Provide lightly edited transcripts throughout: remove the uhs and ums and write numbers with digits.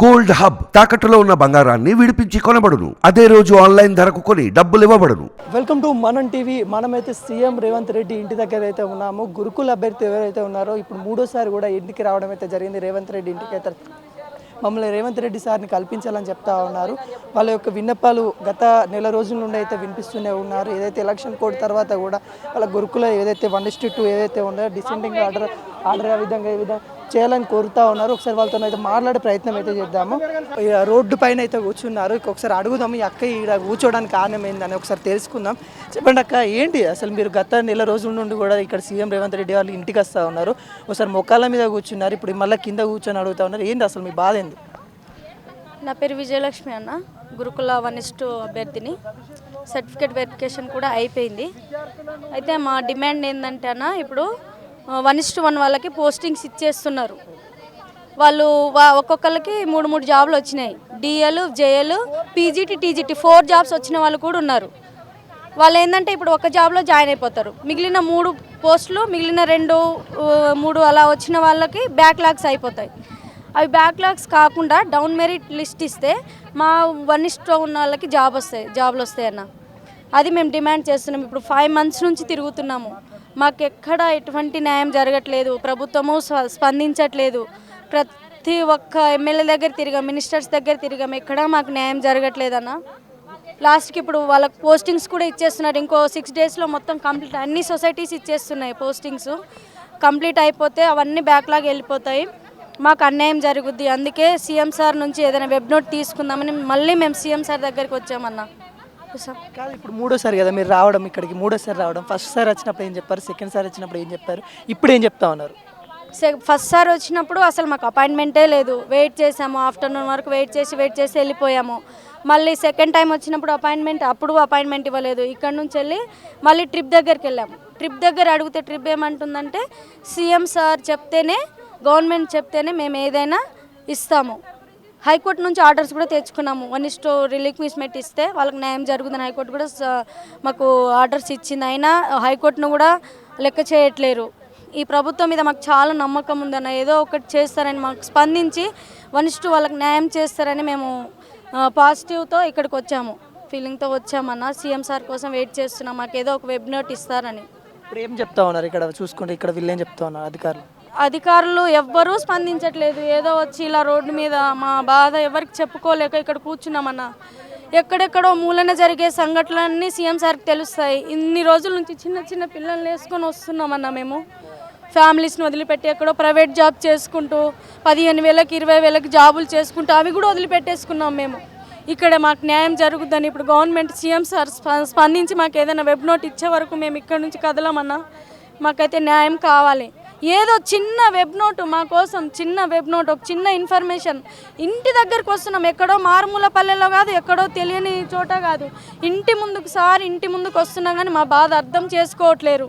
Gold hub తాకట్టులో ఉన్న బంగారాన్ని విడిపించి కొనబడును. అదే రోజు ఆన్లైన్ ధరకు కొని డబ్బులు ఇవ్వబడును. వెల్కమ్ టు మనం టీవీ. మనమైతే సీఎం రేవంత్ రెడ్డి ఇంటి దగ్గర అయితే ఉన్నాము. గురుకుల అభ్యర్థి ఎవరైతే ఉన్నారో ఇప్పుడు మూడోసారి కూడా ఇంటికి రావడం అయితే జరిగింది. రేవంత్ రెడ్డి ఇంటికి అయితే మమ్మల్ని రేవంత్ రెడ్డి సార్ని కల్పించాలని చెప్తా ఉన్నారు. వాళ్ళ యొక్క విన్నపాలు గత నెల రోజుల నుండి అయితే వినిపిస్తూనే ఉన్నారు. ఏదైతే ఎలక్షన్ కోడ్ తర్వాత కూడా వాళ్ళ గురుకుల ఏదైతే 1:2 ఏదైతే ఉన్నాయో డిసెండింగ్ ఆర్డర్ ఆ విధంగా చేయాలని కోరుతా ఉన్నారు. ఒకసారి వాళ్ళతో అయితే మాట్లాడే ప్రయత్నం అయితే చేద్దాము. రోడ్డు పైన అయితే కూర్చున్నారు. ఒకసారి అడుగుదాము ఈ అక్క ఇక్కడ కూర్చోడానికి కారణం ఏందని ఒకసారి తెలుసుకుందాం. చెప్పండి అక్క, ఏంటి అసలు మీరు గత నెల రోజుల నుండి కూడా ఇక్కడ సీఎం రేవంత్ రెడ్డి వాళ్ళు ఇంటికి వస్తూ ఉన్నారు. ఒకసారి మొక్కల మీద కూర్చున్నారు, ఇప్పుడు మళ్ళీ కింద కూర్చొని అడుగుతా ఉన్నారు. ఏంటి అసలు మీ బాధ ఏంది? నా పేరు విజయలక్ష్మి అన్న, గురుకుల 1:2 అభ్యర్థిని. సర్టిఫికేట్ వెరిఫికేషన్ కూడా అయిపోయింది. అయితే మా డిమాండ్ ఏంటంటే అన్న, ఇప్పుడు 1:1 వాళ్ళకి పోస్టింగ్స్ ఇచ్చేస్తున్నారు. వాళ్ళు ఒక్కొక్కరికి 3 జాబ్లు వచ్చినాయి. DL, JL, PGT, TGT 4 jobs వచ్చిన వాళ్ళు కూడా ఉన్నారు. వాళ్ళు ఏంటంటే ఇప్పుడు ఒక జాబ్లో జాయిన్ అయిపోతారు. మిగిలిన 3 పోస్టులు, మిగిలిన 2, 3 అలా వచ్చిన వాళ్ళకి బ్యాక్లాగ్స్ అయిపోతాయి. అవి బ్యాక్లాగ్స్ కాకుండా డౌన్ మెరిట్ లిస్ట్ ఇస్తే మా 1:1 ఉన్న వాళ్ళకి జాబ్లు వస్తాయన్న. అది మేము డిమాండ్ చేస్తున్నాం. ఇప్పుడు 5 మంత్స్ నుంచి తిరుగుతున్నాము. మాకు ఎక్కడ ఎటువంటి న్యాయం జరగట్లేదు. ప్రభుత్వము స్పందించట్లేదు. ప్రతి ఒక్క ఎమ్మెల్యే దగ్గర తిరిగాం, మినిస్టర్స్ దగ్గర తిరిగాం, ఎక్కడ మాకు న్యాయం జరగట్లేదన్న. లాస్ట్కి ఇప్పుడు వాళ్ళకి పోస్టింగ్స్ కూడా ఇచ్చేస్తున్నారు. ఇంకో 6 డేస్లో మొత్తం కంప్లీట్ అన్ని సొసైటీస్ ఇచ్చేస్తున్నాయి. పోస్టింగ్స్ కంప్లీట్ అయిపోతే అవన్నీ బ్యాక్లాగ్ వెళ్ళిపోతాయి. మాకు అన్యాయం జరుగుద్ది. అందుకే సీఎం సార్ నుంచి ఏదైనా వెబ్ నోట్ తీసుకుందామని మళ్ళీ మేము సీఎం సార్ దగ్గరికి వచ్చామన్నా. కాదు, ఇప్పుడు మూడోసారి కదా మీరు రావడం, ఇక్కడికి మూడోసారి రావడం. ఫస్ట్ సారి వచ్చినప్పుడు ఏం చెప్పారు, సెకండ్ సారి వచ్చినప్పుడు ఏం చెప్పారు, ఇప్పుడు ఏం చెప్తా ఉన్నారు? ఫస్ట్ సార్ వచ్చినప్పుడు అసలు మాకు అపాయింట్మెంటే లేదు. వెయిట్ చేసాము, ఆఫ్టర్నూన్ వరకు వెయిట్ చేసి వెళ్ళిపోయాము. మళ్ళీ సెకండ్ టైం వచ్చినప్పుడు అపాయింట్మెంట్ ఇవ్వలేదు. ఇక్కడ నుంచి వెళ్ళి మళ్ళీ ట్రిప్ దగ్గరికి వెళ్ళాము. ట్రిప్ దగ్గర అడిగితే ట్రిప్ ఏమంటుందంటే, సీఎం సార్ చెప్తేనే, గవర్నమెంట్ చెప్తేనే మేము ఏదైనా ఇస్తాము. హైకోర్టు నుంచి ఆర్డర్స్ కూడా తెచ్చుకున్నాము. 1:2 రిలీక్విష్మెంట్ ఇస్తే వాళ్ళకి న్యాయం జరుగుతుందని హైకోర్టు కూడా మాకు ఆర్డర్స్ ఇచ్చింది. అయినా హైకోర్టును కూడా లెక్క చేయట్లేరు. ఈ ప్రభుత్వం మీద మాకు చాలా నమ్మకం ఉందన్న, ఏదో ఒకటి చేస్తారని మాకు స్పందించి 1:2 వాళ్ళకి న్యాయం చేస్తారని మేము పాజిటివ్తో ఇక్కడికి వచ్చాము, ఫీలింగ్తో వచ్చామన్న. సీఎం సార్ కోసం వెయిట్ చేస్తున్నాం, మాకు ఏదో ఒక వెబ్ నోట్ ఇస్తారని. ఇప్పుడు ఏం చెప్తా ఉన్నారు ఇక్కడ చూసుకుంటే? ఇక్కడ వీళ్ళు ఏం చెప్తా ఉన్నారు? అధికారులు ఎవ్వరూ స్పందించట్లేదు. ఏదో వచ్చి ఇలా రోడ్డు మీద మా బాధ ఎవరికి చెప్పుకోలేక ఇక్కడ కూర్చున్నామన్నా. ఎక్కడెక్కడో మూలన జరిగే సంఘటనలన్నీ సీఎం సార్కి తెలుస్తాయి. ఇన్ని రోజుల నుంచి చిన్న పిల్లల్ని వేసుకొని వస్తున్నామన్నా. మేము ఫ్యామిలీస్ని వదిలిపెట్టి ఎక్కడో ప్రైవేట్ జాబ్ చేసుకుంటూ 15,000కి 20,000కి జాబులు చేసుకుంటూ అవి కూడా వదిలిపెట్టేసుకున్నాం మేము. ఇక్కడ మాకు న్యాయం జరుగుద్దని ఇప్పుడు గవర్నమెంట్ సీఎం సార్ స్పందించి మాకు ఏదైనా వెబ్ నోట్ ఇచ్చే వరకు మేము ఇక్కడ నుంచి కదలమన్నా. మాకైతే న్యాయం కావాలి. ఏదో చిన్న వెబ్ నోటు మా కోసం, చిన్న వెబ్ నోట్, ఒక చిన్న ఇన్ఫర్మేషన్. ఇంటి దగ్గరకు వస్తున్నాం, ఎక్కడో మారుమూల పల్లెలో కాదు, ఎక్కడో తెలియని చోట కాదు, ఇంటి ముందుకు వస్తున్నాం. కానీ మా బాధ అర్థం చేసుకోవట్లేరు.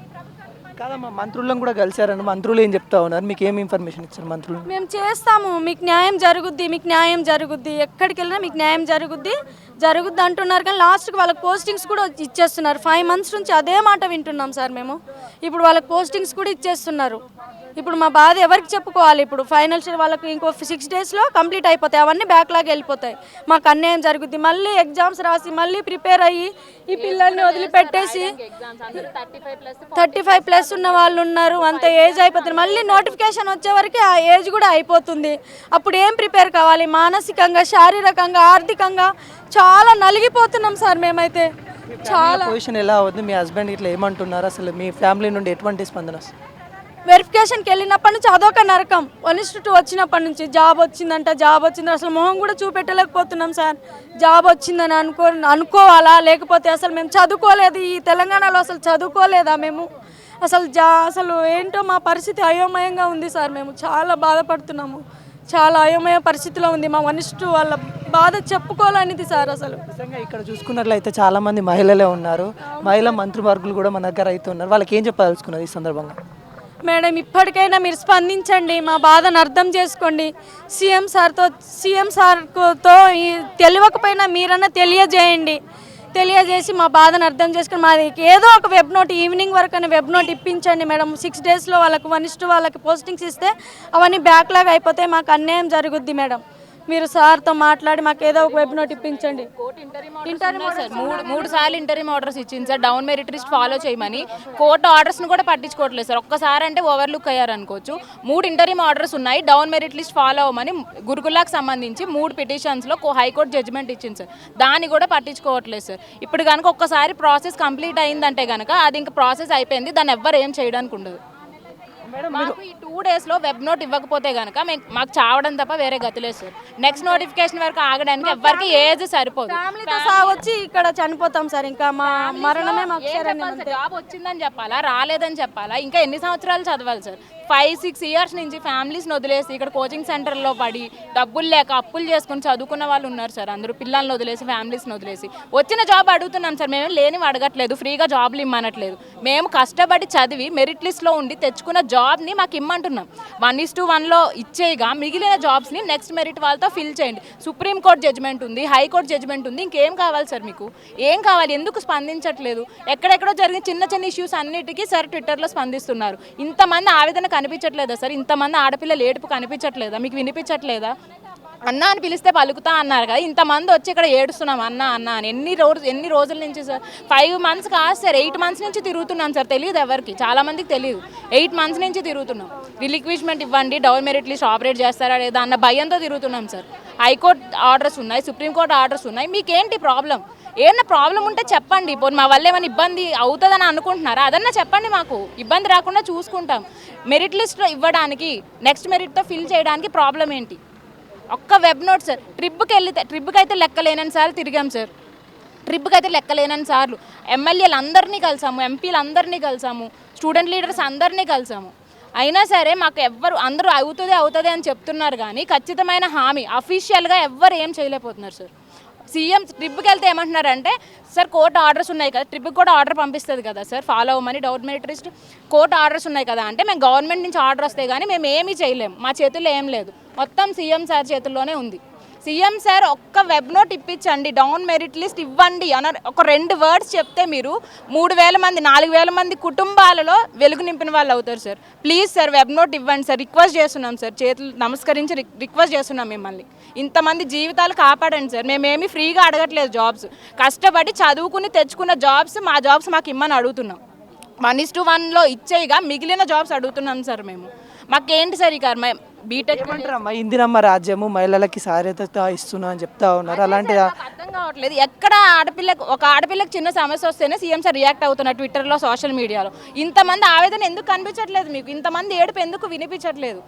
కాదమ్మా, మంత్రులను కూడా కలిసారని, మంత్రులు ఏం చెప్తా ఉన్నారు? మీకు ఏం ఇన్ఫర్మేషన్ ఇచ్చారు మంత్రులు? మేము చేస్తాము, మీకు న్యాయం జరుగుద్ది, ఎక్కడికి వెళ్ళినా మీకు న్యాయం జరుగుద్ది అంటున్నారు. కానీ లాస్ట్కి వాళ్ళకి పోస్టింగ్స్ కూడా ఇచ్చేస్తున్నారు. 5 మంత్స్ నుంచి అదే మాట వింటున్నాం సార్ మేము. ఇప్పుడు వాళ్ళకి పోస్టింగ్స్ కూడా ఇచ్చేస్తున్నారు. ఇప్పుడు మా బాధ ఎవరికి చెప్పుకోవాలి? ఇప్పుడు ఫైనల్ వాళ్ళకి ఇంకో 6 డేస్లో కంప్లీట్ అయిపోతాయి. అవన్నీ బ్యాక్లాగ్ వెళ్ళిపోతాయి. మాకు అన్యాయం జరుగుద్ది. మళ్ళీ ఎగ్జామ్స్ రాసి మళ్ళీ ప్రిపేర్ అయ్యి ఈ పిల్లల్ని వదిలిపెట్టేసి 35+ ఉన్న వాళ్ళు ఉన్నారు. అంత ఏజ్ అయిపోతుంది. మళ్ళీ నోటిఫికేషన్ వచ్చే వరకు ఆ ఏజ్ కూడా అయిపోతుంది. అప్పుడు ఏం ప్రిపేర్ కావాలి? మానసికంగా, శారీరకంగా, ఆర్థికంగా చాలా నలిగిపోతున్నాం సార్ మేమైతే. చాలా పొజిషన్ ఎలా అవుతుంది? మీ హస్బెండ్ ఇట్లా ఏమంటున్నారు? అసలు మీ ఫ్యామిలీ నుండి ఎటువంటి స్పందన? వెరిఫికేషన్కి వెళ్ళినప్పటి నుంచి అదొక నరకం. 1:2 వచ్చినప్పటి నుంచి జాబ్ వచ్చింది, అసలు మొహం కూడా చూపెట్టలేకపోతున్నాం సార్. జాబ్ వచ్చిందని అనుకోవాలా? లేకపోతే అసలు మేము చదువుకోలేదు, ఈ తెలంగాణలో అసలు చదువుకోలేదా మేము? అసలు ఏంటో మా పరిస్థితి అయోమయంగా ఉంది సార్. మేము చాలా బాధపడుతున్నాము, చాలా అయోమయ పరిస్థితిలో ఉంది. మా 1:2 వాళ్ళ బాధ చెప్పుకోలేనిది సార్. అసలు నిజంగా ఇక్కడ చూసుకున్నట్లయితే చాలా మంది మహిళలే ఉన్నారు, మహిళా మంత్రివర్గులు కూడా మన దగ్గర అయితే ఉన్నారు. వాళ్ళకి ఏం చెప్పదలుచుకున్నారు ఈ సందర్భంగా? మేడం, ఇప్పటికైనా మీరు స్పందించండి, మా బాధను అర్థం చేసుకోండి. సీఎం సార్తో తెలియకపోయినా మీరన్నా తెలియజేసి మా బాధను అర్థం చేసుకుని మాది ఏదో ఒక వెబ్ నోట్ ఈవినింగ్ వరకు అని వెబ్ నోట్ ఇప్పించండి మేడం. 6 డేస్లో వాళ్ళకి 1:2 వాళ్ళకి పోస్టింగ్స్ ఇస్తే అవన్నీ బ్యాక్లాగ్ అయిపోతే మాకు అన్యాయం జరుగుద్ది మేడం. మీరు సార్తో మాట్లాడి మాకు ఏదో ఒక వెబ్ నోట్ ఇప్పించండి. మూడు సార్లు ఇంటర్వ్యూ ఆర్డర్స్ ఇచ్చింది sir, down merit list follow చేయమని. కోర్టు ఆర్డర్స్ని కూడా పట్టించుకోవట్లేదు సార్. ఒక్కసారి అంటే ఓవర్లుక్ అయ్యారు అనుకోవచ్చు. 3 ఇంటర్వ్యూ ఆర్డర్స్ ఉన్నాయి, డౌన్ మెరిట్ లిస్ట్ ఫాలో అవ్వమని గురుకులాకు సంబంధించి 3 పిటిషన్స్లో హైకోర్టు జడ్జిమెంట్ ఇచ్చింది సార్. దాన్ని కూడా పట్టించుకోవట్లేదు సార్. ఇప్పుడు కనుక ఒక్కసారి ప్రాసెస్ కంప్లీట్ అయిందంటే కనుక అది ఇంకా ప్రాసెస్ అయిపోయింది, దాన్ని ఎవ్వరు ఏం చేయడానికి ఉండదు. మాకు ఈ 2 డేస్లో వెబ్ నోట్ ఇవ్వకపోతే కనుక మాకు చావడం తప్ప వేరే గతి లేదు సార్. నెక్స్ట్ నోటిఫికేషన్ వరకు ఆగడానికి ఎవ్వరికి ఏజ్ సరిపోదు. ఫ్యామిలీతో సాగొచ్చి ఇక్కడ చనిపోతాం సార్. ఇంకా మా మరణమే మాకు జాబ్ వచ్చిందని చెప్పాలా, రాలేదని చెప్పాలా, ఇంకా ఎన్ని సంవత్సరాలు చదవాలి సార్? 5-6 ఇయర్స్ నుంచి ఫ్యామిలీస్ని వదిలేసి ఇక్కడ కోచింగ్ సెంటర్లో పడి డబ్బులు లేక అప్పులు చేసుకుని చదువుకున్న వాళ్ళు ఉన్నారు సార్. అందరూ పిల్లల్ని వదిలేసి ఫ్యామిలీస్ని వదిలేసి వచ్చిన జాబ్ అడుగుతున్నాం సార్. మేము లేనివి అడగట్లేదు, ఫ్రీగా జాబ్లు ఇమ్మనట్లేదు. మేము కష్టపడి చదివి మెరిట్ లిస్ట్లో ఉండి తెచ్చుకున్న జాబ్ని మాకు ఇమ్మంటున్నాం. 1:1లో ఇచ్చేయగా మిగిలిన జాబ్స్ని నెక్స్ట్ మెరిట్ వాళ్ళతో ఫిల్ చేయండి. సుప్రీంకోర్టు జడ్జిమెంట్ ఉంది, హైకోర్టు జడ్జిమెంట్ ఉంది, ఇంకేం కావాలి సార్ మీకు? ఏం కావాలి? ఎందుకు స్పందించట్లేదు? ఎక్కడెక్కడో జరిగిన చిన్న చిన్న ఇష్యూస్ అన్నిటికీ సార్ ట్విట్టర్లో స్పందిస్తున్నారు. ఇంతమంది ఆవేదన కనిపించట్లేదా సార్? ఇంతమంది ఆడపిల్లలు ఏడుపు కనిపించట్లేదా? మీకు వినిపించట్లేదా? అన్న అని పిలిస్తే పలుకుతా అన్నారు కదా, ఇంతమంది వచ్చి ఇక్కడ ఏడుస్తున్నాం అన్న అన్న అని. ఎన్ని రోజుల నుంచి సార్? 5 months కాదు సార్, 8 months నుంచి తిరుగుతున్నాం సార్. తెలియదు ఎవరికి, చాలామందికి తెలియదు. 8 months నుంచి తిరుగుతున్నాం. రిలిక్విష్మెంట్ ఇవ్వండి, డౌన్ మెరిట్ లిస్ట్ ఆపరేట్ చేస్తారా లేదా అన్న భయంతో తిరుగుతున్నాం సార్. హైకోర్టు ఆర్డర్స్ ఉన్నాయి, సుప్రీంకోర్టు ఆర్డర్స్ ఉన్నాయి. మీకేంటి ప్రాబ్లం? ఏమన్నా ప్రాబ్లం ఉంటే చెప్పండి. పోనీ మా వల్ల ఏమైనా ఇబ్బంది అవుతుందని అనుకుంటున్నారా? అదన్నా చెప్పండి, మాకు ఇబ్బంది రాకుండా చూసుకుంటాం. మెరిట్ లిస్ట్లో ఇవ్వడానికి, నెక్స్ట్ మెరిట్తో ఫిల్ చేయడానికి ప్రాబ్లం ఏంటి? ఒక్క వెబ్ నోట్ సార్. ట్రిప్కి అయితే లెక్కలేనని సార్లు తిరిగాం సార్. ట్రిప్కి అయితే లెక్కలేనని సార్లు ఎమ్మెల్యేలు అందరినీ కలిసాము, ఎంపీలు అందరినీ కలిసాము, స్టూడెంట్ లీడర్స్ అందరినీ కలిసాము. అయినా సరే మాకు అందరూ అవుతుంది అని చెప్తున్నారు కానీ ఖచ్చితమైన హామీ అఫీషియల్గా ఎవ్వరు ఏం చేయలేకపోతున్నారు సార్. సీఎం ట్రిప్కి వెళ్తే ఏమంటున్నారంటే, సార్ కోర్టు ఆర్డర్స్ ఉన్నాయి కదా, ట్రిప్కి కూడా ఆర్డర్ పంపిస్తుంది కదా సార్, ఫాలో అవ్వమని down merit list court orders ఉన్నాయి కదా అంటే, మేము గవర్నమెంట్ నుంచి ఆర్డర్ వస్తే కానీ మేము ఏమీ చేయలేము, మా చేతుల్లో ఏం లేదు, మొత్తం సీఎం సార్ చేతుల్లోనే ఉంది. సీఎం సార్ ఒక్క వెబ్ నోట్ ఇప్పించండి, డౌన్ మెరిట్ లిస్ట్ ఇవ్వండి అని ఒక 2 words చెప్తే మీరు 3,000 మంది 4,000 మంది కుటుంబాలలో వెలుగు నింపిన వాళ్ళు అవుతారు sir. Please sir web note ఇవ్వండి సార్, రిక్వెస్ట్ చేస్తున్నాం సార్, చేతులు నమస్కరించి రిక్వెస్ట్ చేస్తున్నాం మిమ్మల్ని. ఇంతమంది జీవితాలు కాపాడండి సార్. మేమేమి ఫ్రీగా అడగట్లేదు జాబ్స్, కష్టపడి చదువుకుని తెచ్చుకున్న జాబ్స్, మా జాబ్స్ మాకు ఇమ్మని అడుగుతున్నాం. 1:1లో ఇచ్చేయగా మిగిలిన జాబ్స్ అడుగుతున్నాం సార్ మేము. మాకేంటి సార్ ఇక బీటెక్ ఏమంటారమ్మా? ఇందిరమ్మ రాజ్యము మహిళలకి సాధ్యత ఇస్తున్నా అని చెప్తా ఉన్నారు. అలాంటి అర్థం కావట్లేదు. ఎక్కడ ఒక ఆడపిల్లకి చిన్న సమస్య వస్తేనే సీఎం సార్ రియాక్ట్ అవుతున్నారు ట్విట్టర్లో, సోషల్ మీడియాలో. ఇంతమంది ఆవేదన ఎందుకు కనిపించట్లేదు మీకు? ఇంతమంది ఏడుపు ఎందుకు వినిపించట్లేదు?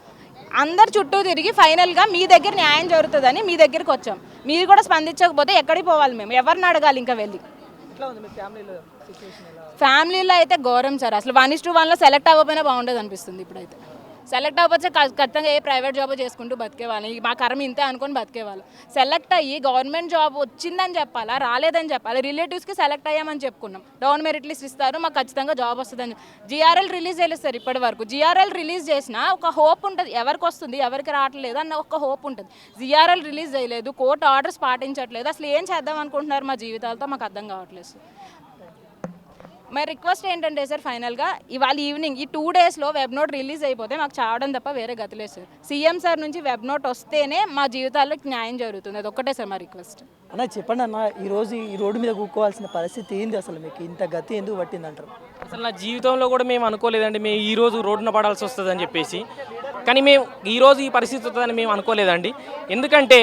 అందరు చుట్టూ తిరిగి ఫైనల్గా మీ దగ్గర న్యాయం జరుగుతుందని మీ దగ్గరికి వచ్చాం. మీరు కూడా స్పందించకపోతే ఎక్కడికి పోవాలి? మేము ఎవరిని అడగాలి ఇంకా వెళ్ళి? ఫ్యామిలీలో అయితే ఘోరం సార్. అసలు 1:1లో సెలెక్ట్ అవ్వకపోయినా బాగుండేది అనిపిస్తుంది. ఇప్పుడైతే సెలెక్ట్ అవ్వకపోతే ఖచ్చితంగా ఏ ప్రైవేట్ జాబ్ చేసుకుంటూ బతికేవాళ్ళు, మా కర్మ ఇంతే అనుకొని బతికేవాళ్ళు. సెలెక్ట్ అయ్యి గవర్నమెంట్ జాబ్ వచ్చిందని చెప్పాలా, రాలేదని చెప్పాలి. రిలేటివ్స్కి సెలెక్ట్ అయ్యామని చెప్పుకున్నాం, డౌన్ మెరిట్ లిస్ట్ ఇస్తారు, మాకు ఖచ్చితంగా జాబ్ వస్తుందని. GRL రిలీజ్ చేస్తారు ఇప్పటి వరకు. GRL రిలీజ్ చేసినా ఒక హోప్ ఉంటుంది, ఎవరికి వస్తుంది ఎవరికి రావట్లేదు అన్న ఒక హోప్ ఉంటుంది. GRL రిలీజ్ చేయలేదు, కోర్టు ఆర్డర్స్ పాటించట్లేదు. అసలు ఏం చేద్దాం అనుకుంటున్నారు మా జీవితాలతో? మాకు అర్థం కావట్లేదు సార్. మరి రిక్వెస్ట్ ఏంటంటే సార్, ఫైనల్గా ఇవాళ ఈవినింగ్ ఈ 2 daysలో వెబ్ నోట్ రిలీజ్ అయిపోతే మాకు చావడం తప్ప వేరే గతిలేదు సార్. సీఎం సార్ నుంచి వెబ్ నోట్ వస్తేనే మా జీవితాల్లో న్యాయం జరుగుతుంది. అది ఒక్కటే సార్ మా రిక్వెస్ట్. అన్న చెప్పండి అన్న, ఈరోజు ఈ రోడ్డు మీద కూకోవాల్సిన పరిస్థితి ఏంది? అసలు మీకు ఇంత గతి ఎందుకు పట్టిందంటారు? అసలు నా జీవితంలో కూడా మేము అనుకోలేదండి మేము ఈరోజు రోడ్డున పడాల్సి వస్తుందని చెప్పేసి. కానీ మేము ఈరోజు ఈ పరిస్థితి వస్తుందని మేము అనుకోలేదండి. ఎందుకంటే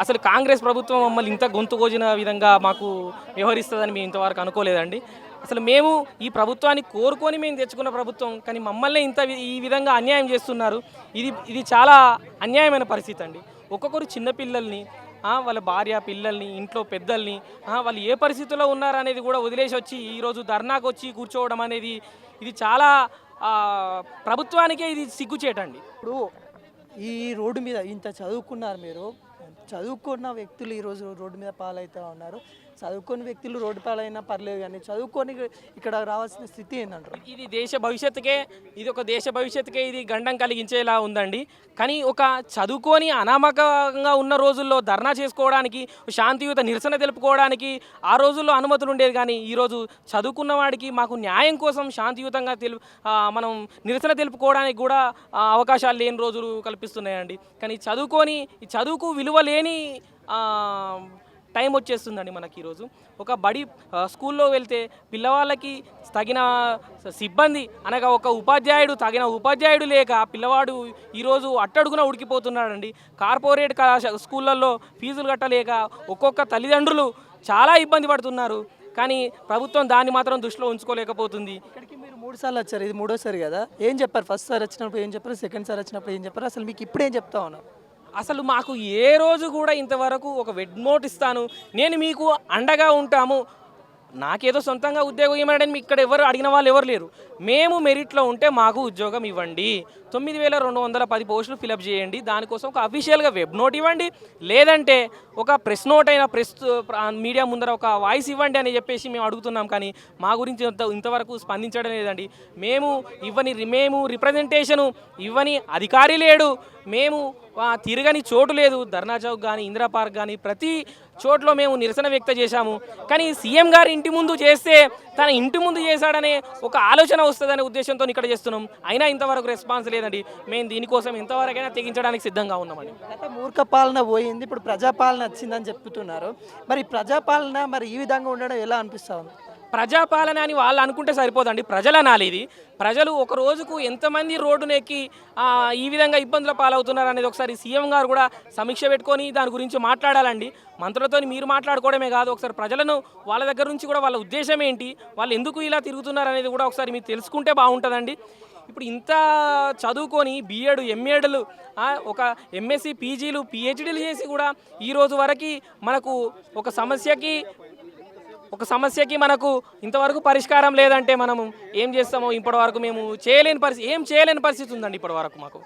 అసలు కాంగ్రెస్ ప్రభుత్వం మమ్మల్ని ఇంత గొంతు కోసిన విధంగా మాకు వ్యవహరిస్తుందని మేము ఇంతవరకు అనుకోలేదండి. అసలు మేము ఈ ప్రభుత్వాన్ని కోరుకొని మేము తెచ్చుకున్న ప్రభుత్వం, కానీ మమ్మల్ని ఈ విధంగా అన్యాయం చేస్తున్నారు. ఇది చాలా అన్యాయమైన పరిస్థితి అండి. ఒక్కొక్కరు చిన్నపిల్లల్ని, వాళ్ళ భార్య పిల్లల్ని, ఇంట్లో పెద్దల్ని, వాళ్ళు ఏ పరిస్థితుల్లో ఉన్నారనేది కూడా వదిలేసి వచ్చి ఈరోజు ధర్నాకు వచ్చి కూర్చోవడం అనేది ఇది చాలా ప్రభుత్వానికే ఇది సిగ్గుచేటండి. ఇప్పుడు ఈ రోడ్డు మీద ఇంత చదువుకున్నారు మీరు, చదువుకున్న వ్యక్తులు ఈరోజు రోడ్డు మీద పాలవుతూ ఉన్నారు. చదువుకొని వ్యక్తులు రోడ్డు పాలైనా పర్లేదు, కానీ చదువుకొని ఇక్కడ రావాల్సిన స్థితి ఏంటంటారు? ఇది దేశ భవిష్యత్తుకే ఇది గండం కలిగించేలా ఉందండి. కానీ ఒక చదువుకొని అనామకంగా ఉన్న రోజుల్లో ధర్నా చేసుకోవడానికి, శాంతియుత నిరసన తెలుపుకోవడానికి ఆ రోజుల్లో అనుమతులు ఉండేది. కానీ ఈరోజు చదువుకున్న వాడికి మాకు న్యాయం కోసం శాంతియుతంగా మనం నిరసన తెలుపుకోవడానికి కూడా అవకాశాలు లేని రోజులు కల్పిస్తున్నాయండి. కానీ ఈ చదువుకు విలువ ఇవ్వలేని టైం వచ్చేస్తుందండి మనకి ఈరోజు. ఒక బడి స్కూల్లో వెళ్తే పిల్లవాళ్ళకి తగిన సిబ్బంది అనగా ఒక ఉపాధ్యాయుడు తగిన ఉపాధ్యాయుడు లేక పిల్లవాడు ఈరోజు అట్టడుగున ఉడికిపోతున్నాడండి. కార్పొరేట్ స్కూళ్ళల్లో ఫీజులు కట్టలేక ఒక్కొక్క తల్లిదండ్రులు చాలా ఇబ్బంది పడుతున్నారు. కానీ ప్రభుత్వం దాన్ని మాత్రం దృష్టిలో ఉంచుకోలేకపోతుంది. ఇక్కడికి మీరు 3 సార్లు వచ్చారు, ఇది 3వ సారి కదా, ఏం చెప్పారు? ఫస్ట్ సారి వచ్చినప్పుడు ఏం చెప్పారు, సెకండ్ సారి వచ్చినప్పుడు ఏం చెప్పారు, అసలు మీకు ఇప్పుడు ఏం చెప్తా ఉన్నారు? అసలు మాకు ఏ రోజు కూడా ఇంతవరకు ఒక వెడ్ నోట్ ఇస్తాను, నేను మీకు అండగా ఉంటాము, నాకేదో సొంతంగా ఉద్యోగం ఇవ్వడానికి మీకు ఇక్కడ ఎవరు అడిగిన వాళ్ళు ఎవరు లేరు. మేము మెరిట్లో ఉంటే మాకు ఉద్యోగం ఇవ్వండి, 9210 పోస్టులు ఫిలప్ చేయండి, దానికోసం ఒక అఫీషియల్గా వెబ్ నోట్ ఇవ్వండి, లేదంటే ఒక ప్రెస్ నోట్ అయినా మీడియా ముందర ఒక వాయిస్ ఇవ్వండి అని చెప్పేసి మేము అడుగుతున్నాం. కానీ మా గురించి ఇంతవరకు స్పందించడం లేదండి. మేము రిప్రజెంటేషను ఇవ్వని అధికారి లేడు, మేము తిరగని చోటు లేదు. ధర్నా చౌక్ కానీ ఇందిరా పార్క్ కానీ ప్రతి చోట్లో మేము నిరసన వ్యక్తం చేశాము. కానీ సీఎం గారు ఇంటి ముందు చేస్తే తన ఇంటి ముందు చేశాడనే ఒక ఆలోచన వస్తుందనే ఉద్దేశంతో ఇక్కడ చేస్తున్నాం. అయినా ఇంతవరకు రెస్పాన్స్ లేదండి. మేము దీనికోసం ఎంతవరకైనా తెగించడానికి సిద్ధంగా ఉన్నామండి. అంటే మూర్ఖ పాలన పోయింది, ఇప్పుడు ప్రజాపాలన వచ్చిందని చెప్తున్నారు. మరి ప్రజాపాలన మరి ఈ విధంగా ఉండడం ఎలా అనిపిస్తా ఉంది? ప్రజాపాలన అని వాళ్ళు అనుకుంటే సరిపోదండి, ప్రజల అనాలి ఇది. ప్రజలు ఒక రోజుకు ఎంతమంది రోడ్డును ఎక్కి ఈ విధంగా ఇబ్బందుల పాలవుతున్నారు అనేది ఒకసారి సీఎం గారు కూడా సమీక్ష పెట్టుకొని దాని గురించి మాట్లాడాలండి. మంత్రులతో మీరు మాట్లాడుకోవడమే కాదు, ఒకసారి ప్రజలను వాళ్ళ దగ్గర నుంచి కూడా వాళ్ళ ఉద్దేశం ఏంటి, వాళ్ళు ఎందుకు ఇలా తిరుగుతున్నారు అనేది కూడా ఒకసారి మీరు తెలుసుకుంటే బాగుంటుందండి. ఇప్పుడు ఇంత చదువుకొని బీఎడ్ ఎంఏడ్లు ఒక ఎంఎస్సి పీజీలు పిహెచ్డీలు చేసి కూడా ఈరోజు వరకు మనకు ఒక సమస్యకి మనకు ఇంతవరకు పరిష్కారం లేదంటే మనము ఏం చేస్తామో ఇప్పటి వరకు మేము ఏం చేయలేని పరిస్థితి ఉందండి ఇప్పటి వరకు మాకు.